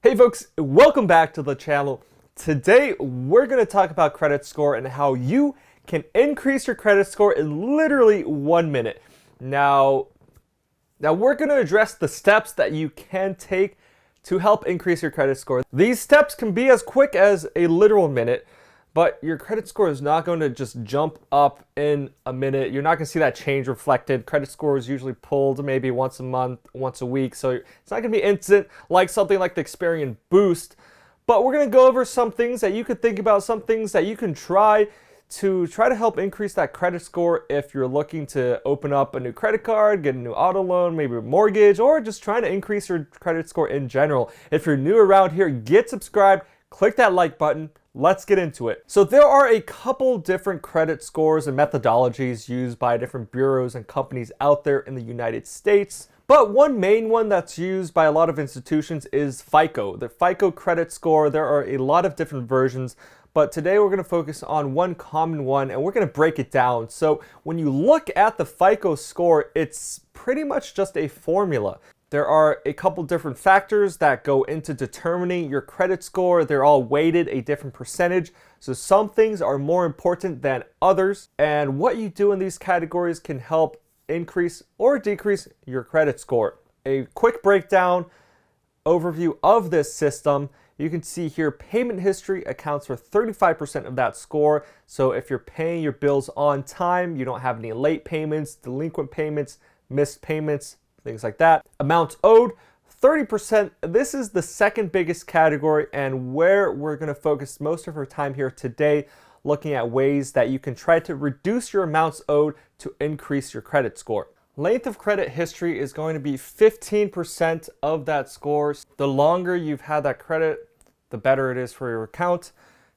Hey folks, welcome back to the channel. Today we're going to talk about credit score and how you can increase your credit score in literally 1 minute. Now we're going to address the steps that you can take to help increase your credit score. These steps can be as quick as a literal minute, but your credit score is not going to just jump up in a minute. You're not going to see that change reflected. Credit score is usually pulled maybe once a month, once a week, so it's not going to be instant like something like the Experian Boost. But we're going to go over some things that you could think about, some things that you can try to help increase that credit score if you're looking to open up a new credit card, get a new auto loan, maybe a mortgage, or just trying to increase your credit score in general. If you're new around here, get subscribed, click that like button. Let's get into it. So there are a couple different credit scores and methodologies used by different bureaus and companies out there in the United States. But one main one that's used by a lot of institutions is FICO. The FICO credit score, there are a lot of different versions, but today we're going to focus on one common one and we're going to break it down. So when you look at the FICO score, it's pretty much just a formula. There are a couple different factors that go into determining your credit score. They're all weighted a different percentage. So some things are more important than others. And what you do in these categories can help increase or decrease your credit score. A quick breakdown overview of this system. You can see here payment history accounts for 35% of that score. So if you're paying your bills on time, you don't have any late payments, delinquent payments, missed payments, things like that. Amounts owed, 30%. This is the second biggest category and where we're going to focus most of our time here today, looking at ways that you can try to reduce your amounts owed to increase your credit score. Length of credit history is going to be 15% of that score. The longer you've had that credit, the better it is for your account.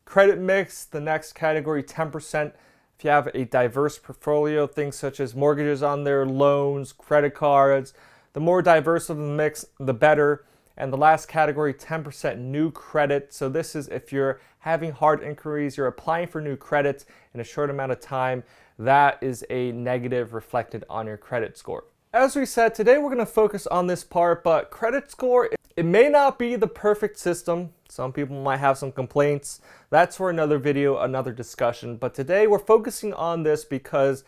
Credit mix, the next category, 10%. If you have a diverse portfolio, things such as mortgages on there, loans, credit cards, the more diverse of the mix, the better. And the last category, 10% new credit. So this is if you're having hard inquiries, you're applying for new credit in a short amount of time, that is a negative reflected on your credit score. As we said, today we're going to focus on this part, but credit score, it may not be the perfect system. Some people might have some complaints. That's for another video, another discussion. But today we're focusing on this because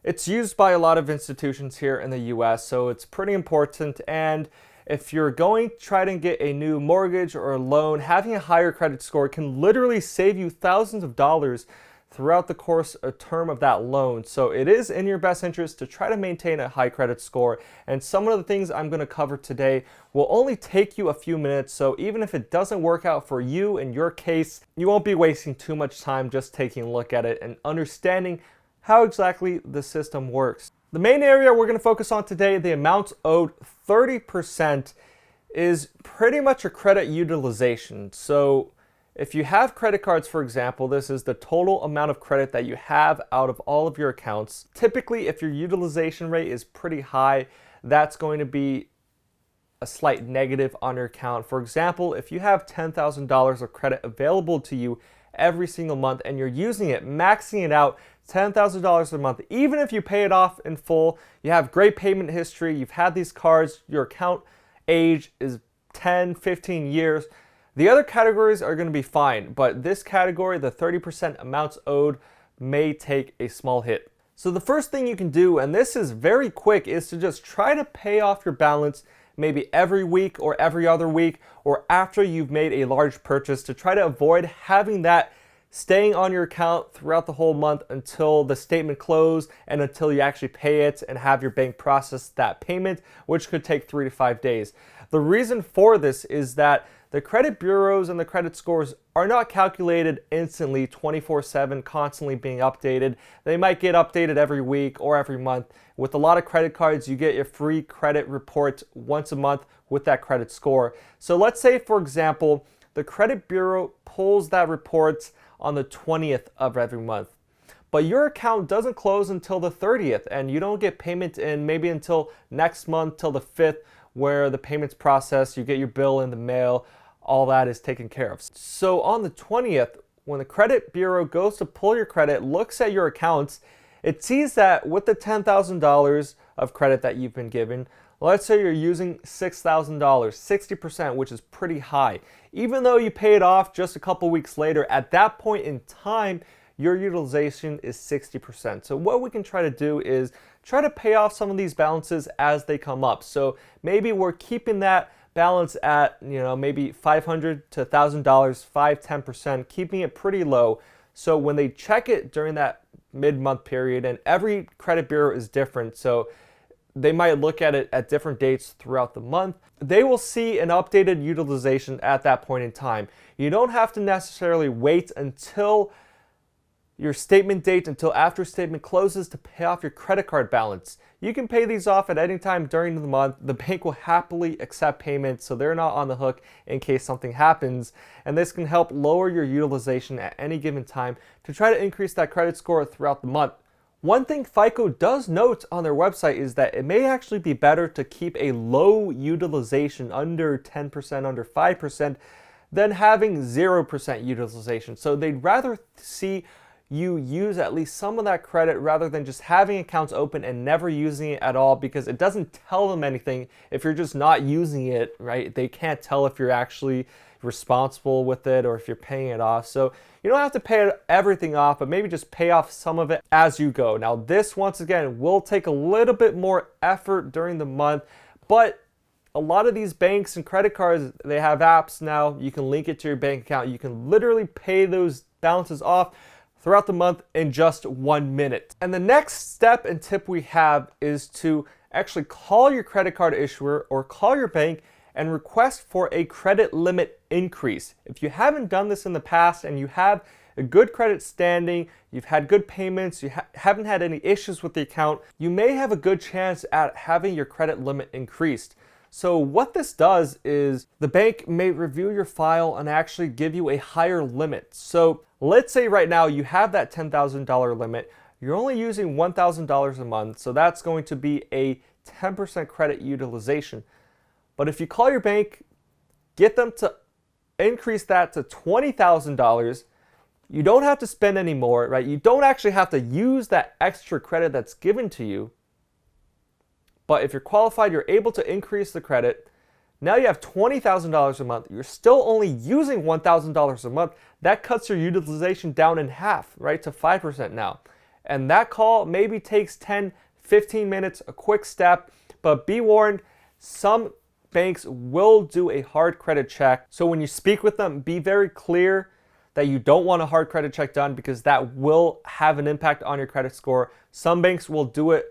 it's used by a lot of institutions here in the US, so it's pretty important. And if you're going to try to get a new mortgage or a loan, having a higher credit score can literally save you thousands of dollars throughout the course of term of that loan. So it is in your best interest to try to maintain a high credit score. And some of the things I'm going to cover today will only take you a few minutes. So even if it doesn't work out for you in your case, you won't be wasting too much time just taking a look at it and understanding how exactly the system works. The main area we're going to focus on today, the amounts owed, 30%, is pretty much a credit utilization. So if you have credit cards, for example, this is the total amount of credit that you have out of all of your accounts. Typically, if your utilization rate is pretty high, that's going to be a slight negative on your account. For example, if you have $10,000 of credit available to you every single month and you're using it, maxing it out, $10,000 a month, even if you pay it off in full, you have great payment history, you've had these cards, your account age is 10, 15 years, the other categories are going to be fine, but this category, the 30% amounts owed, may take a small hit. So the first thing you can do, and this is very quick, is to just try to pay off your balance maybe every week or every other week or after you've made a large purchase, to try to avoid having that staying on your account throughout the whole month until the statement closes and until you actually pay it and have your bank process that payment, which could take 3 to 5 days. The reason for this is that the credit bureaus and the credit scores are not calculated instantly, 24/7, constantly being updated. They might get updated every week or every month. With a lot of credit cards, you get your free credit report once a month with that credit score. So let's say, for example, the credit bureau pulls that report on the 20th of every month, but your account doesn't close until the 30th and you don't get payment in maybe until next month, till the 5th, where the payments process, you get your bill in the mail, all that is taken care of. So on the 20th, when the credit bureau goes to pull your credit, looks at your accounts, it sees that with the $10,000 of credit that you've been given, Let's say you're using $6,000, 60%, which is pretty high. Even though you pay it off just a couple weeks later, at that point in time, your utilization is 60%. So what we can try to do is try to pay off some of these balances as they come up. So maybe we're keeping that balance at, maybe $500 to $1,000, 5-10%, keeping it pretty low. So when they check it during that mid-month period, and every credit bureau is different, so they might look at it at different dates throughout the month, they will see an updated utilization at that point in time. You don't have to necessarily wait until your statement date, until after statement closes, to pay off your credit card balance. You can pay these off at any time during the month. The bank will happily accept payments, so they're not on the hook in case something happens. And this can help lower your utilization at any given time to try to increase that credit score throughout the month. One thing FICO does note on their website is that it may actually be better to keep a low utilization, under 10%, under 5%, than having 0% utilization. So they'd rather see you use at least some of that credit rather than just having accounts open and never using it at all, because it doesn't tell them anything if you're just not using it, right? They can't tell if you're actually responsible with it or if you're paying it off. So you don't have to pay everything off, but maybe just pay off some of it as you go. Now this, once again, will take a little bit more effort during the month, but a lot of these banks and credit cards, they have apps now. You can link it to your bank account. You can literally pay those balances off throughout the month in just 1 minute. And the next step and tip we have is to actually call your credit card issuer or call your bank and request for a credit limit increase. If you haven't done this in the past and you have a good credit standing, you've had good payments, you haven't had any issues with the account, you may have a good chance at having your credit limit increased. So what this does is the bank may review your file and actually give you a higher limit. So let's say right now you have that $10,000 limit, you're only using $1,000 a month, so that's going to be a 10% credit utilization. But if you call your bank, get them to increase that to $20,000, you don't have to spend any more, right? You don't actually have to use that extra credit that's given to you. But if you're qualified, you're able to increase the credit. Now you have $20,000 a month. You're still only using $1,000 a month. That cuts your utilization down in half, right, to 5% now. And that call maybe takes 10, 15 minutes, a quick step. But be warned, some banks will do a hard credit check. So when you speak with them, be very clear that you don't want a hard credit check done, because that will have an impact on your credit score. Some banks will do it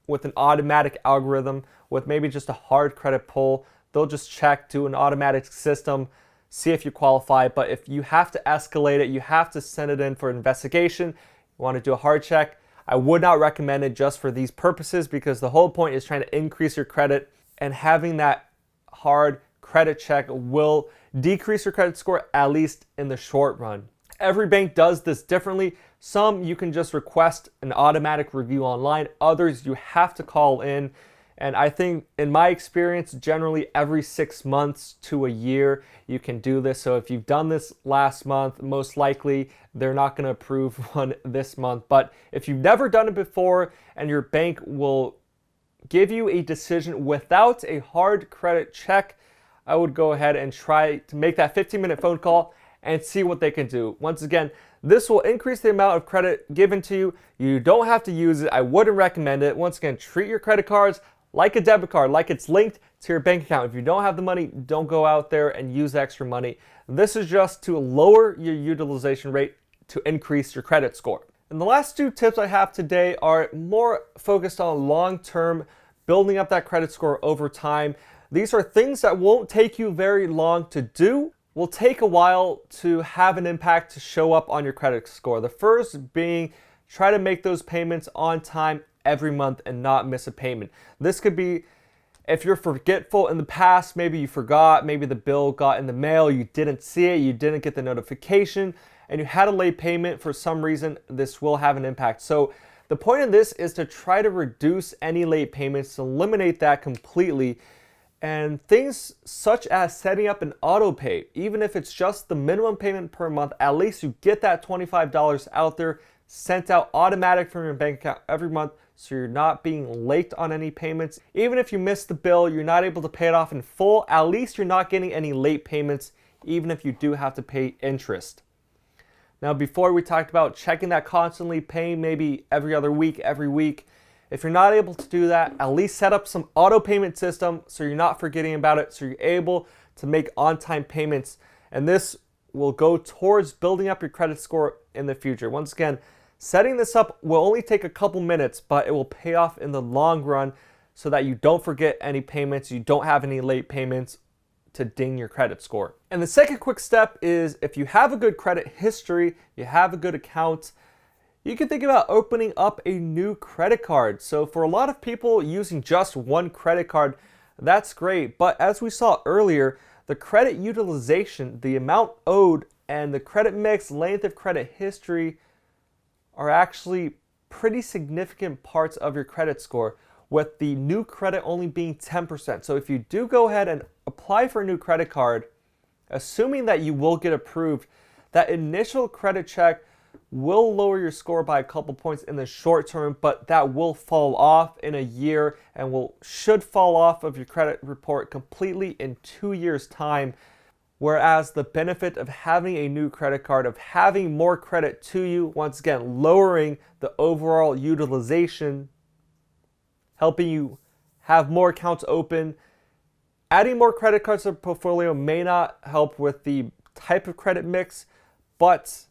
with an automatic algorithm, with maybe just a hard credit pull. They'll just check, do an automatic system, see if you qualify. But if you have to escalate it, you have to send it in for investigation, you want to do a hard check, I would not recommend it just for these purposes, because the whole point is trying to increase your credit, and having that hard credit check will decrease your credit score, at least in the short run. Every bank does this differently. Some you can just request an automatic review online. Others you have to call in. And I think in my experience, generally every 6 months to a year, you can do this. So if you've done this last month, most likely they're not going to approve one this month. But if you've never done it before and your bank will give you a decision without a hard credit check, I would go ahead and try to make that 15-minute phone call and see what they can do. Once again, this will increase the amount of credit given to you. You don't have to use it. I wouldn't recommend it. Once again, treat your credit cards like a debit card, like it's linked to your bank account. If you don't have the money, don't go out there and use extra money. This is just to lower your utilization rate to increase your credit score. And the last 2 tips I have today are more focused on long-term, building up that credit score over time. These are things that won't take you very long to do, will take a while to have an impact to show up on your credit score. The first being, try to make those payments on time every month and not miss a payment. This could be if you're forgetful in the past, maybe you forgot, maybe the bill got in the mail, you didn't see it, you didn't get the notification, and you had a late payment for some reason. This will have an impact. So the point of this is to try to reduce any late payments, to eliminate that completely. And things such as setting up an auto pay, even if it's just the minimum payment per month, at least you get that $25 out there sent out automatic from your bank account every month, so you're not being late on any payments. Even if you miss the bill, you're not able to pay it off in full, at least you're not getting any late payments, even if you do have to pay interest. Now, before we talked about checking that constantly, paying maybe every other week, every week. If you're not able to do that, at least set up some auto payment system so you're not forgetting about it, so you're able to make on-time payments. And this will go towards building up your credit score in the future. Once again, setting this up will only take a couple minutes, but it will pay off in the long run so that you don't forget any payments, you don't have any late payments to ding your credit score. And the second quick step is if you have a good credit history, you have a good account, you can think about opening up a new credit card. So for a lot of people using just one credit card, that's great. But as we saw earlier, the credit utilization, the amount owed, and the credit mix, length of credit history are actually pretty significant parts of your credit score, with the new credit only being 10%. So if you do go ahead and apply for a new credit card, assuming that you will get approved, that initial credit check will lower your score by a couple points in the short term, but that will fall off in a year and should fall off of your credit report completely in 2 years' time. Whereas the benefit of having a new credit card, of having more credit to you, once again, lowering the overall utilization, helping you have more accounts open. Adding more credit cards to the portfolio may not help with the type of credit mix, but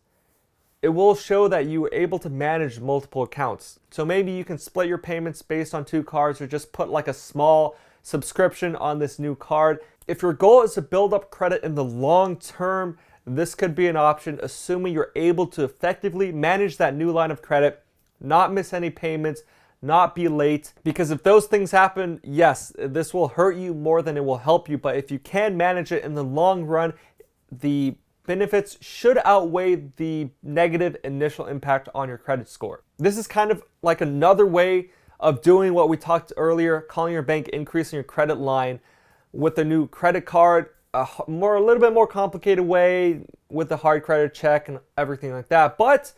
it will show that you were able to manage multiple accounts. So maybe you can split your payments based on 2 cards, or just put like a small subscription on this new card. If your goal is to build up credit in the long term, this could be an option, assuming you're able to effectively manage that new line of credit, not miss any payments, not be late. Because if those things happen, yes, this will hurt you more than it will help you. But if you can manage it in the long run, the benefits should outweigh the negative initial impact on your credit score. This is kind of like another way of doing what we talked earlier, calling your bank, increasing your credit line with a new credit card, a little bit more complicated way with the hard credit check and everything like that. But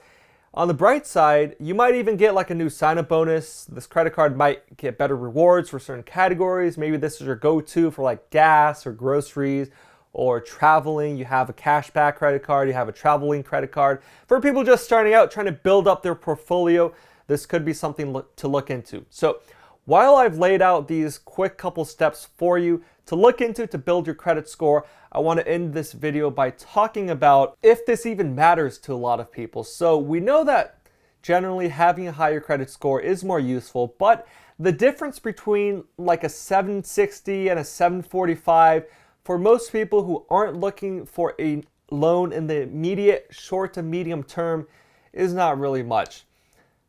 on the bright side, you might even get like a new sign-up bonus. This credit card might get better rewards for certain categories. Maybe this is your go-to for like gas or groceries or traveling. You have a cashback credit card, you have a traveling credit card. For people just starting out, trying to build up their portfolio, this could be something to look into. So while I've laid out these quick couple steps for you to look into to build your credit score, I want to end this video by talking about if this even matters to a lot of people. So we know that generally having a higher credit score is more useful, but the difference between like a 760 and a 745 for most people who aren't looking for a loan in the immediate short to medium term is not really much.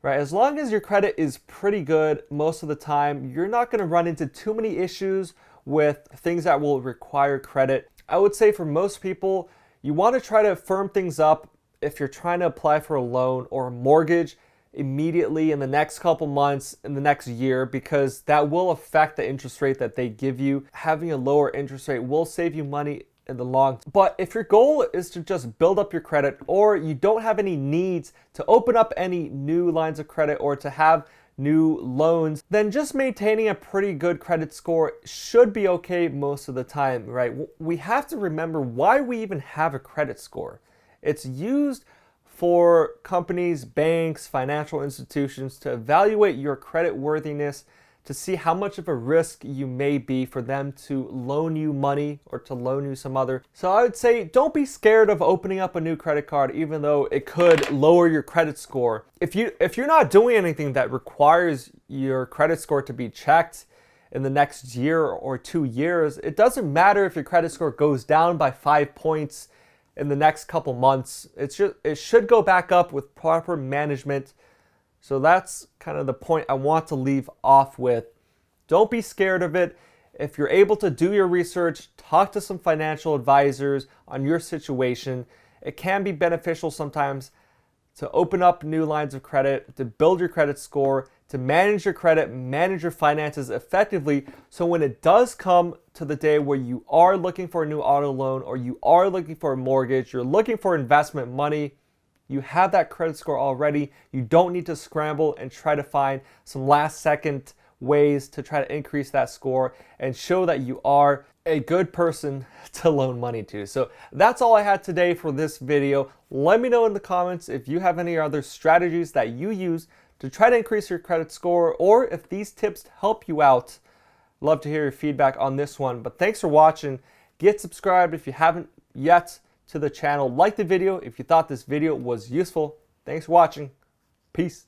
Right? As long as your credit is pretty good most of the time, you're not going to run into too many issues with things that will require credit. I would say for most people, you want to try to firm things up if you're trying to apply for a loan or a mortgage immediately in the next couple months, in the next year, because that will affect the interest rate that they give you. Having a lower interest rate will save you money in the long term. But if your goal is to just build up your credit, or you don't have any needs to open up any new lines of credit or to have new loans, then just maintaining a pretty good credit score should be okay most of the time, right? We have to remember why we even have a credit score. It's used for companies, banks, financial institutions to evaluate your credit worthiness, to see how much of a risk you may be for them to loan you money or to loan you some other. So I would say don't be scared of opening up a new credit card, even though it could lower your credit score. If you're not doing anything that requires your credit score to be checked in the next year or 2 years, it doesn't matter if your credit score goes down by 5 points in the next couple months. It should go back up with proper management. So that's kind of the point I want to leave off with. Don't be scared of it. If you're able to do your research, talk to some financial advisors on your situation. It can be beneficial sometimes to open up new lines of credit, to build your credit score, to manage your credit, manage your finances effectively. So when it does come to the day where you are looking for a new auto loan or you are looking for a mortgage, you're looking for investment money, You have that credit score already. You don't need to scramble and try to find some last second ways to try to increase that score and show that you are a good person to loan money to. So that's all I had today for this video. Let me know in the comments if you have any other strategies that you use to try to increase your credit score, or if these tips help you out. Love to hear your feedback on this one. But thanks for watching. Get subscribed if you haven't yet to the channel. Like the video if you thought this video was useful. Thanks for watching. Peace.